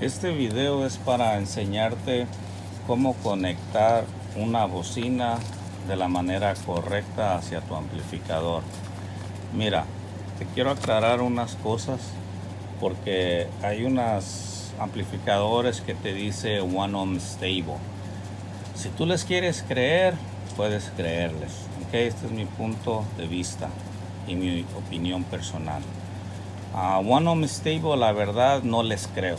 Este video es para enseñarte cómo conectar una bocina de la manera correcta hacia tu amplificador. Mira, te quiero aclarar unas cosas porque hay unos amplificadores que te dice One Ohm Stable. Si tú les quieres creer, puedes creerles. Okay, este es mi punto de vista y mi opinión personal. One Ohm Stable, la verdad, no les creo.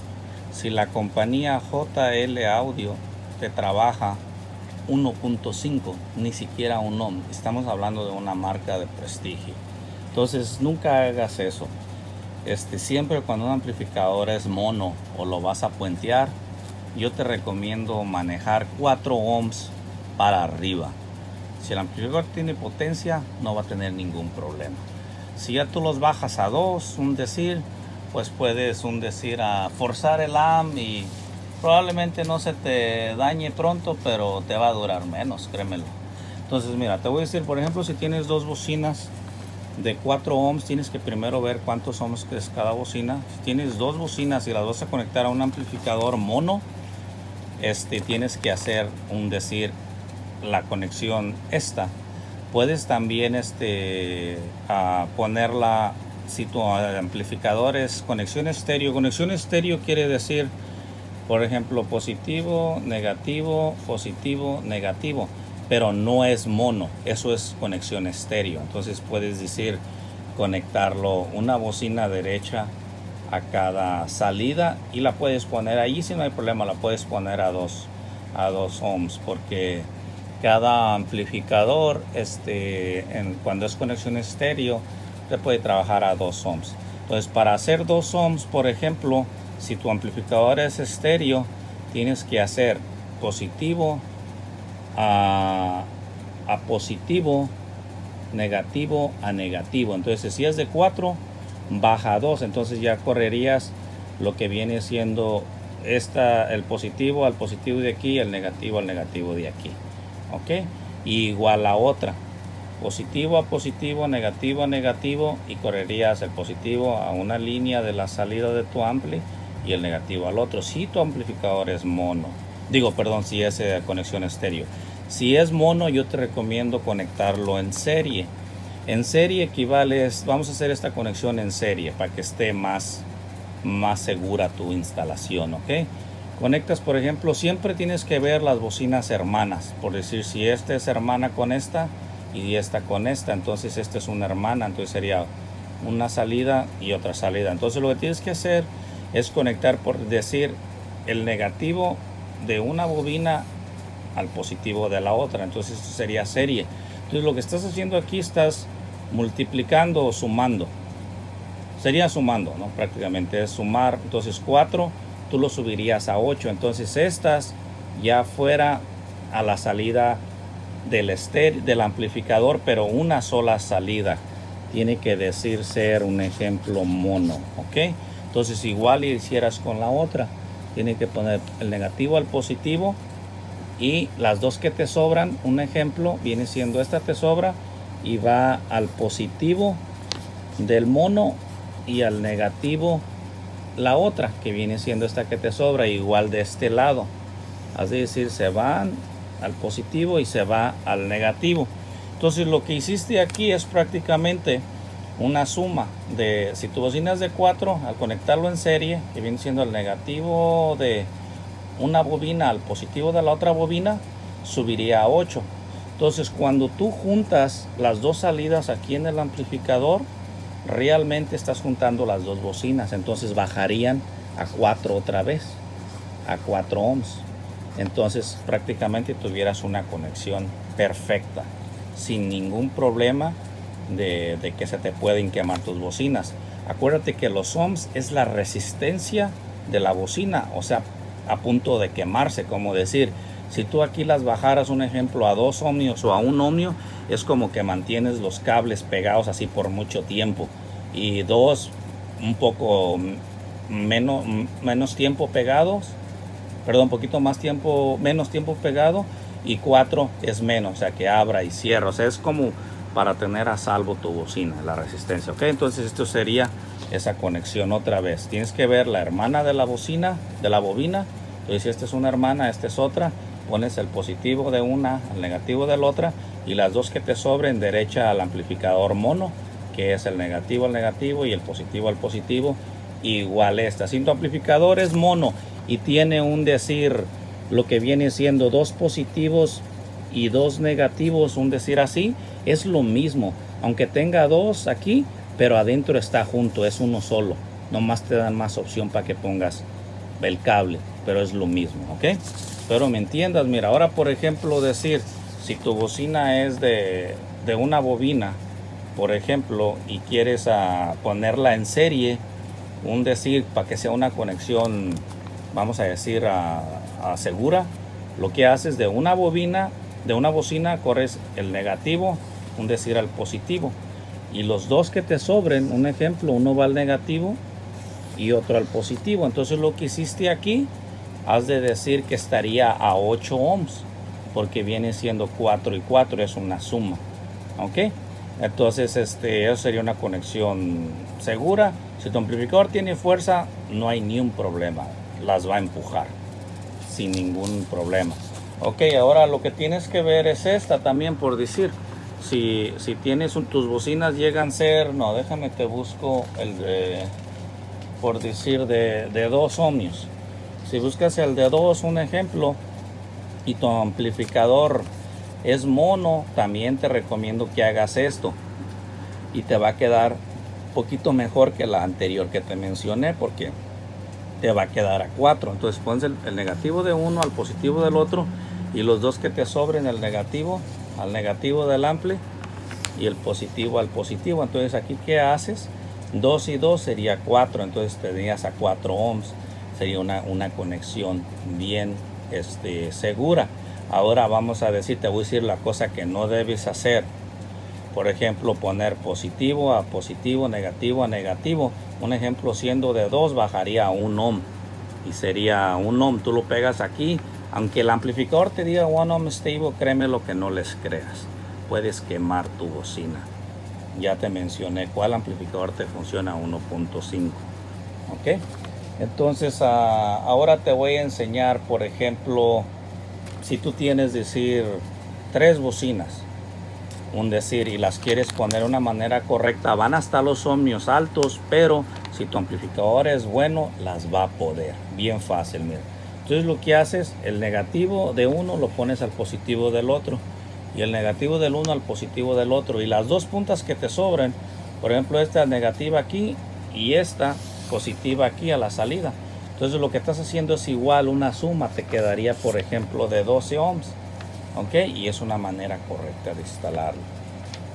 Si la compañía JL Audio te trabaja 1.5, ni siquiera un ohm, estamos hablando de una marca de prestigio. Entonces nunca hagas eso. Siempre cuando un amplificador es mono o lo vas a puentear, yo te recomiendo manejar 4 ohms para arriba. Si el amplificador tiene potencia, no va a tener ningún problema. Si ya tú los bajas a 2, pues puedes a forzar el amp y probablemente no se te dañe pronto, pero te va a durar menos, créemelo. Entonces mira, te voy a decir, por ejemplo, si tienes dos bocinas de 4 ohms, tienes que primero ver cuántos ohms es cada bocina. Si tienes dos bocinas y las vas a conectar a un amplificador mono, tienes que hacer la conexión esta. Puedes también ponerla, si tu amplificador es conexión estéreo. Conexión estéreo quiere decir, por ejemplo, positivo, negativo, pero no es mono, eso es conexión estéreo. Entonces puedes conectarlo una bocina derecha a cada salida y la puedes poner ahí, si no hay problema, la puedes poner a 2 ohms, porque cada amplificador cuando es conexión estéreo te puede trabajar a 2 ohms. Entonces, para hacer 2 ohms, por ejemplo, si tu amplificador es estéreo, tienes que hacer positivo a positivo, negativo a negativo. Entonces, si es de 4, baja a 2. Entonces ya correrías lo que viene siendo el positivo al positivo de aquí, el negativo al negativo de aquí. Ok, y igual la otra, positivo a positivo, negativo a negativo, y correrías el positivo a una línea de la salida de tu ampli y el negativo al otro. Si tu amplificador es mono, si es conexión estéreo. Si es mono, yo te recomiendo conectarlo en serie. En serie vamos a hacer esta conexión en serie para que esté más segura tu instalación. Ok, conectas, por ejemplo, siempre tienes que ver las bocinas hermanas, por decir, si esta es hermana con esta y esta con esta, entonces esta es una hermana, entonces sería una salida y otra salida. Entonces lo que tienes que hacer es conectar, por decir, el negativo de una bobina al positivo de la otra. Entonces esto sería serie. Entonces lo que estás haciendo aquí, estás multiplicando o sumando. Sería sumando, ¿no? Prácticamente es sumar. Entonces 4 tú lo subirías a 8. Entonces estas ya fuera a la salida del amplificador, pero una sola salida. Tiene que ser un ejemplo mono. Ok, entonces igual hicieras con la otra. Tiene que poner el negativo al positivo y las dos que te sobran, un ejemplo viene siendo esta, te sobra y va al positivo del mono y al negativo la otra, que viene siendo esta que te sobra, igual de este lado. Es decir, se van al positivo y se va al negativo. Entonces lo que hiciste aquí es prácticamente una suma de, si tu bocina es de 4, al conectarlo en serie, que viene siendo el negativo de una bobina al positivo de la otra bobina, subiría a 8. Entonces cuando tú juntas las dos salidas aquí en el amplificador, realmente estás juntando las dos bocinas, entonces bajarían a 4 otra vez, a 4 ohms. Entonces prácticamente tuvieras una conexión perfecta, sin ningún problema de que se te pueden quemar tus bocinas. Acuérdate que los ohms es la resistencia de la bocina, o sea, a punto de quemarse, como decir, si tú aquí las bajaras, un ejemplo, a 2 ohmios o a 1 ohmio, es como que mantienes los cables pegados así por mucho tiempo, y 2 un poco menos tiempo pegados, perdón, un poquito más tiempo, menos tiempo pegado, y 4 es menos, o sea que abra y cierra, o sea es como para tener a salvo tu bocina, la resistencia. Ok, entonces esto sería esa conexión otra vez. Tienes que ver la hermana de la bocina, de la bobina. Entonces si esta es una hermana, esta es otra, pones el positivo de una, el negativo de la otra, y las dos que te sobren derecha al amplificador mono, que es el negativo al negativo y el positivo al positivo, igual esta. Si tu amplificador es mono y tiene un decir, lo que viene siendo dos positivos y dos negativos, un decir así, es lo mismo, aunque tenga dos aquí, pero adentro está junto, es uno solo. Nomás te dan más opción para que pongas el cable, pero es lo mismo, ¿ok? Espero me entiendas. Mira, ahora por ejemplo decir, si tu bocina es de una bobina, por ejemplo, y quieres ponerla en serie, un decir, para que sea una conexión, vamos a decir, segura, lo que haces de una bobina, de una bocina, corres el negativo, un decir al positivo, y los dos que te sobren, un ejemplo, uno va al negativo y otro al positivo. Entonces lo que hiciste aquí, has de decir que estaría a 8 ohms, porque viene siendo 4 y 4, es una suma, ok. Entonces eso sería una conexión segura. Si tu amplificador tiene fuerza, no hay ni un problema, las va a empujar sin ningún problema. Ok, ahora lo que tienes que ver es esta también, por decir, si tienes tus bocinas llegan a ser, no, déjame te busco el por decir de 2 ohmios. Si buscas el de 2, un ejemplo, y tu amplificador es mono, también te recomiendo que hagas esto y te va a quedar un poquito mejor que la anterior que te mencioné, porque te va a quedar a 4. Entonces pones el negativo de uno al positivo del otro, y los dos que te sobren, el negativo al negativo del ampli y el positivo al positivo. Entonces aquí, ¿qué haces? 2 y 2 sería 4, entonces tendrías a 4 ohms. Sería una conexión bien segura. Ahora vamos a decir, te voy a decir la cosa que no debes hacer. Por ejemplo, poner positivo a positivo, negativo a negativo. Un ejemplo, siendo de 2, bajaría a 1 ohm. Y sería 1 ohm. Tú lo pegas aquí. Aunque el amplificador te diga 1 ohm stable, créeme lo que no les creas. Puedes quemar tu bocina. Ya te mencioné cuál amplificador te funciona 1.5. ¿Ok? Entonces, ahora te voy a enseñar, por ejemplo, si tú tienes, decir, 3 bocinas, un decir, y las quieres poner de una manera correcta, van a estar los ohmios altos, pero si tu amplificador es bueno, las va a poder. Bien fácil, mira. Entonces lo que haces, el negativo de uno lo pones al positivo del otro, y el negativo del uno al positivo del otro, y las dos puntas que te sobren, por ejemplo, esta negativa aquí y esta positiva aquí a la salida. Entonces lo que estás haciendo es igual una suma, te quedaría por ejemplo de 12 ohms, ok, y es una manera correcta de instalarlo.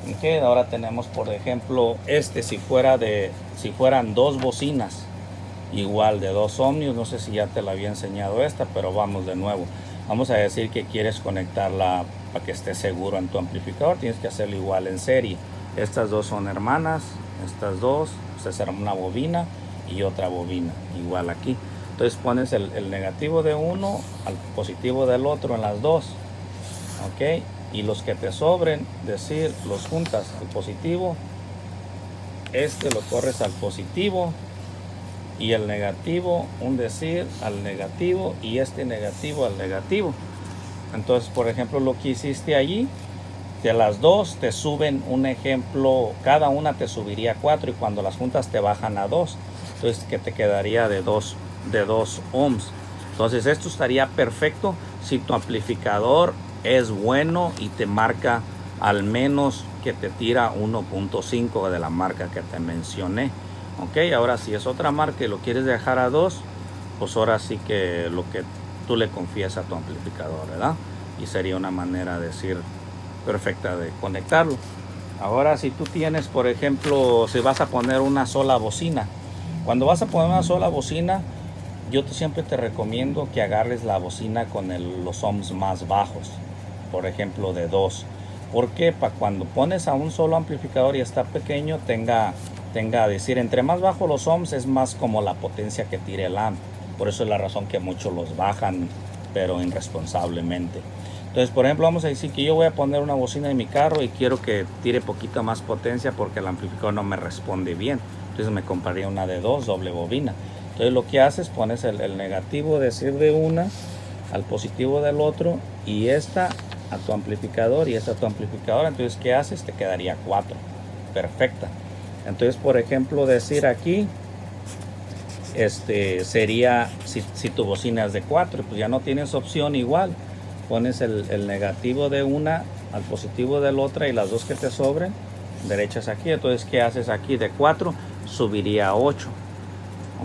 Ok, ahora tenemos por ejemplo si fueran 2 bocinas igual de 2 ohmios, no sé si ya te la había enseñado esta, pero vamos de nuevo. Vamos a decir que quieres conectarla para que esté seguro en tu amplificador, tienes que hacerlo igual en serie. Estas dos son hermanas, estas dos, esta será una bobina y otra bobina, igual aquí. Entonces pones el negativo de uno al positivo del otro en las dos, ok, y los que te sobren, decir, los juntas al positivo, lo corres al positivo, y el negativo, un decir, al negativo, y negativo al negativo. Entonces, por ejemplo, lo que hiciste allí, de las dos te suben, un ejemplo, cada una te subiría 4, y cuando las juntas te bajan a 2. Entonces, que te quedaría de 2 ohms. Entonces, esto estaría perfecto si tu amplificador es bueno y te marca al menos que te tira 1.5 de la marca que te mencioné. Ok, ahora si es otra marca y lo quieres dejar a 2, pues ahora sí que lo que tú le confías a tu amplificador, ¿verdad? Y sería una manera de decir perfecta de conectarlo. Ahora si tú tienes, por ejemplo, si vas a poner una sola bocina, cuando vas a poner una sola bocina, yo siempre te recomiendo que agarres la bocina con los ohms más bajos, por ejemplo de 2. ¿Por qué? Para cuando pones a un solo amplificador y está pequeño, tenga a decir, entre más bajo los ohms es más como la potencia que tire el amp. Por eso es la razón que muchos los bajan, pero irresponsablemente. Entonces, por ejemplo, vamos a decir que yo voy a poner una bocina en mi carro y quiero que tire poquito más potencia porque el amplificador no me responde bien. Entonces me compraría una de 2, doble bobina. Entonces lo que haces, pones el negativo, decir, de una al positivo del otro, y esta a tu amplificador y esta a tu amplificador. Entonces, ¿qué haces? Te quedaría 4. Perfecta. Entonces, por ejemplo, decir aquí, sería, si tu bocina es de 4, pues ya no tienes opción. Igual pones el negativo de una al positivo del otra y las dos que te sobren derechas aquí. Entonces, ¿qué haces aquí? De 4 subiría a 8.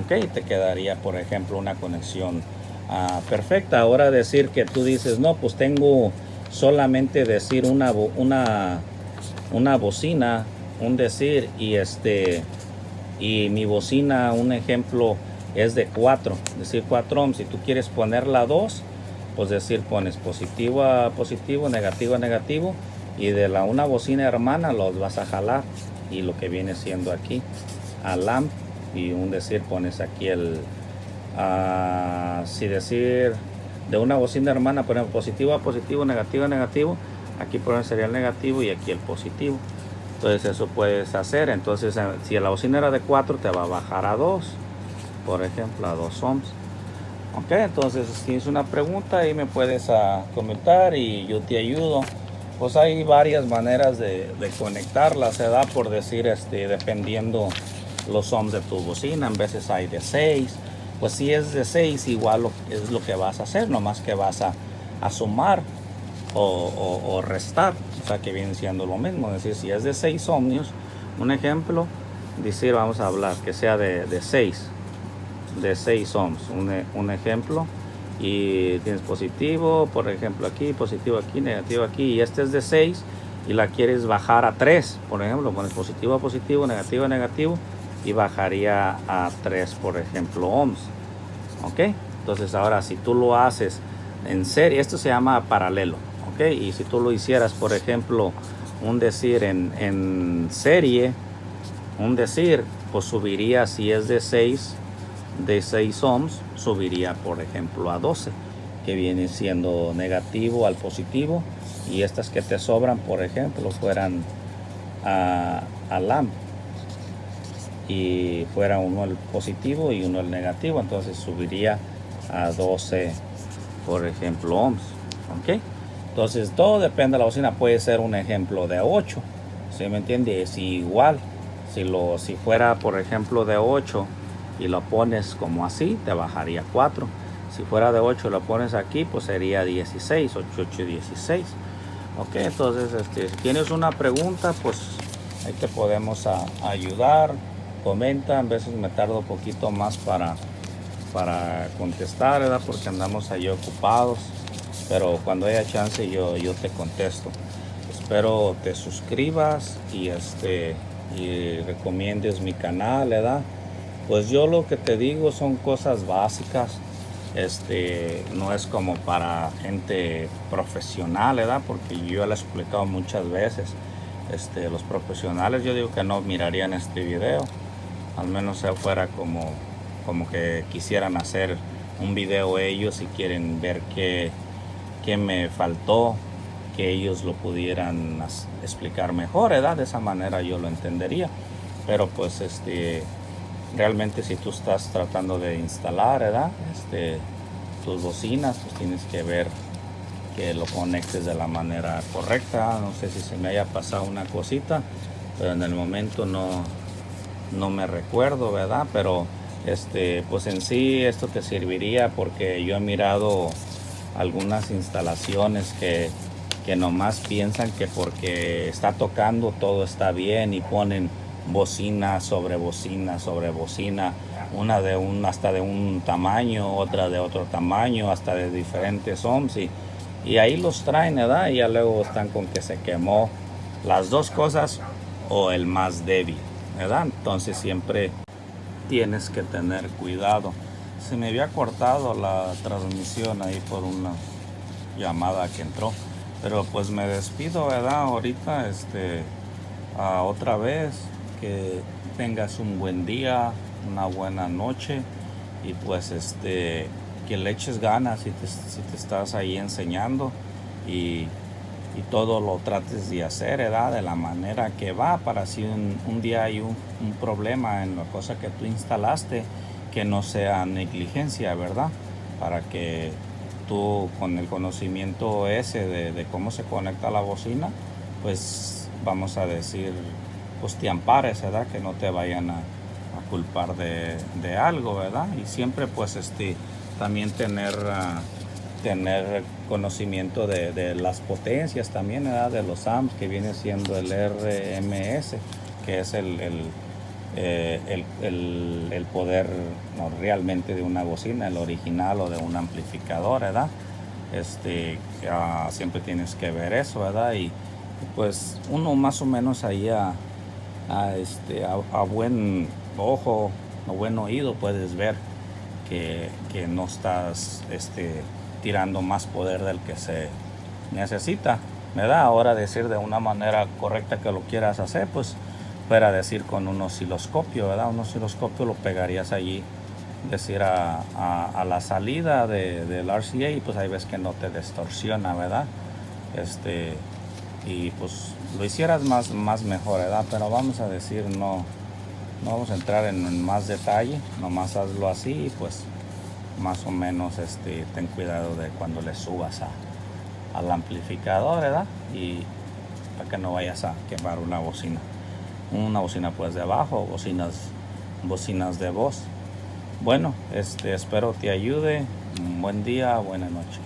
Ok, te quedaría, por ejemplo, una conexión perfecta. Ahora decir que tú dices, no, pues tengo solamente decir una bocina, un decir, y mi bocina, un ejemplo, es de 4, decir 4 ohms. Si tú quieres ponerla 2, pues decir, pones positivo a positivo, negativo a negativo, y de una bocina hermana los vas a jalar, y lo que viene siendo aquí al amp, y un decir, pones aquí si decir de una bocina hermana, ponemos positivo a positivo, negativo a negativo, aquí por ejemplo sería el negativo y aquí el positivo. Entonces eso puedes hacer. Entonces, si la bocina era de 4, te va a bajar a 2, por ejemplo, a 2 ohms. Ok, entonces si tienes una pregunta ahí me puedes comentar y yo te ayudo. Pues hay varias maneras de conectarla, se da, por decir, dependiendo los ohms de tu bocina. En veces hay de 6. Pues si es de 6, igual es lo que vas a hacer, nomás que vas a sumar o restar, o sea, que viene siendo lo mismo. Es decir, si es de 6 ohmios, un ejemplo, decir, vamos a hablar que sea de 6 ohms, un ejemplo, y tienes positivo, por ejemplo, aquí, positivo aquí, negativo aquí, y este es de 6 y la quieres bajar a 3, por ejemplo, pones positivo a positivo, negativo a negativo, y bajaría a 3, por ejemplo, ohms. Ok, entonces ahora si tú lo haces en serie, esto se llama paralelo. Ok, y si tú lo hicieras, por ejemplo, un decir en serie, un decir, pues subiría, si es de 6 ohms, subiría, por ejemplo, a 12, que viene siendo negativo al positivo, y estas que te sobran, por ejemplo, fueran al amp, y fuera uno el positivo y uno el negativo, entonces subiría a 12, por ejemplo, ohms. Ok, entonces todo depende de la bocina. Puede ser un ejemplo de 8, ¿sí me entiende? Es igual, si fuera, por ejemplo, de 8 y lo pones como así, te bajaría 4. Si fuera de 8 y lo pones aquí, pues sería 16, 8, 8, 16. Ok, entonces si tienes una pregunta, pues ahí te podemos ayudar. Comenta, a veces me tardo un poquito más para contestar, ¿verdad? Porque andamos ahí ocupados, pero cuando haya chance yo te contesto. Espero te suscribas y recomiendes mi canal, ¿verdad? Pues yo lo que te digo son cosas básicas. No es como para gente profesional, ¿verdad? Porque yo lo he explicado muchas veces. Los profesionales, yo digo que no mirarían este video, al menos sea fuera como que quisieran hacer un video ellos y quieren ver qué me faltó, que ellos lo pudieran explicar mejor, ¿verdad? De esa manera yo lo entendería. Pero pues realmente si tú estás tratando de instalar, ¿verdad? Tus bocinas, pues tienes que ver que lo conectes de la manera correcta. No sé si se me haya pasado una cosita, pero en el momento no me recuerdo, ¿verdad? Pero pues en sí esto te serviría, porque yo he mirado algunas instalaciones que nomás piensan que porque está tocando todo está bien, y ponen bocina sobre bocina sobre bocina, una hasta de un tamaño, otra de otro tamaño, hasta de diferentes ohms, y ahí los traen, ¿verdad? Y ya luego están con que se quemó las dos cosas o el más débil, ¿verdad? Entonces siempre tienes que tener cuidado. Se me había cortado la transmisión ahí por una llamada que entró, pero pues me despido, ¿verdad? Ahorita otra vez, que tengas un buen día, una buena noche, y pues que le eches ganas si te estás ahí enseñando, y, y todo lo trates de hacer, ¿verdad? De la manera que va, para si un día hay un problema en la cosa que tú instalaste, que no sea negligencia, ¿verdad? Para que tú, con el conocimiento ese de cómo se conecta la bocina, pues vamos a decir, pues te ampares, ¿verdad? Que no te vayan a culpar de algo, ¿verdad? Y siempre pues también tener conocimiento de las potencias también, ¿verdad? De los amps, que viene siendo el RMS, que es el poder, no, realmente, de una bocina, el original, o de un amplificador, ¿verdad? Siempre tienes que ver eso, ¿verdad? Y pues uno más o menos ahí a buen ojo o buen oído puedes ver que no estás tirando más poder del que se necesita, ¿verdad? Ahora, decir de una manera correcta que lo quieras hacer, pues fuera decir con un osciloscopio, ¿verdad? Un osciloscopio lo pegarías allí, decir a la salida del RCA, y pues ahí ves que no te distorsiona, ¿verdad? Y pues lo hicieras más mejor, ¿verdad? Pero vamos a decir, no vamos a entrar en más detalle, nomás hazlo así, y pues más o menos ten cuidado de cuando le subas al amplificador, ¿verdad? Y para que no vayas a quemar una bocina pues de abajo, bocinas de voz. Bueno, espero te ayude. Un buen día, buena noche.